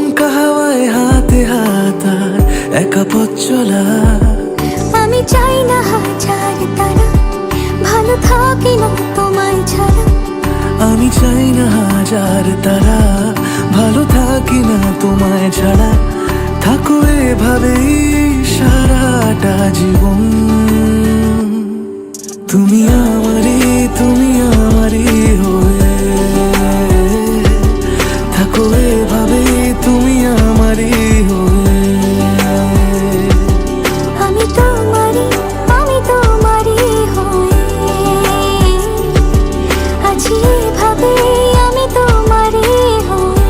দমকা হাওয়ায় হাতে হাত আর একা পথ চলা। আমি চাই না হাজার তারা, ভালো থাকি না তোমায় ছাড়া। আমি চাই না হাজার তারা, ভালো থাকি না তোমায় ছাড়া। থাকো এভাবেই সারাটা জীবন। তুমি আমারই হয়ে থাকো এভাবেই, তুমি আমারই হয়ে। আমি তোমারই হয়ে আছি এভাবে, আমি তোমারই হয়ে।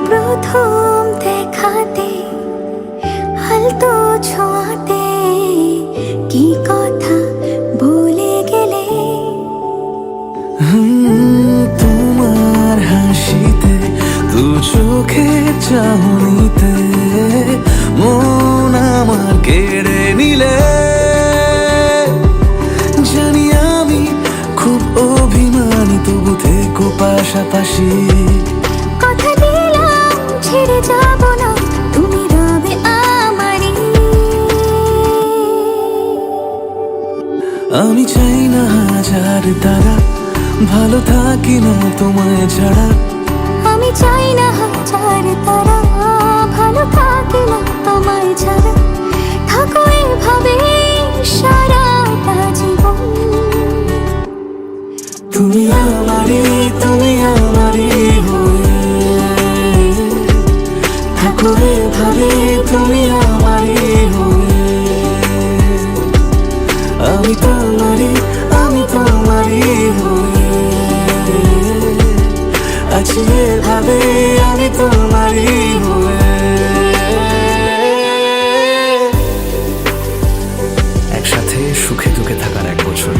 প্রথম দেখাতে হালতো ছোঁয়াতে কি কথা বলে গেলে। তোমার হাসিতে, দু চোখে চাহনিতে মন আমার কেড়ে নিলে। জানি আমি খুব অভিমানী, তবু থেকো পাশাপাশি। কথা দিলাম ছেড়ে যাব না, তুমি রবে আমারই। আমি চাই না হাজার তারা, ভালো থাকি না তোমায় ছাড়া। আমি চাই না হাজার তারা, ভালো থাকি না তোমায় ছাড়া। থাকো এভাবে সারাটা জীবন। তুমি আমারই হয়ে থাকো এভাবে, তুমি আমারই হয়ে। আমি তোমারই হয়ে আছি এভাবে, আমি তোমারই হয়ে। একসাথে সুখে দুঃখে থাকার 1 বছর।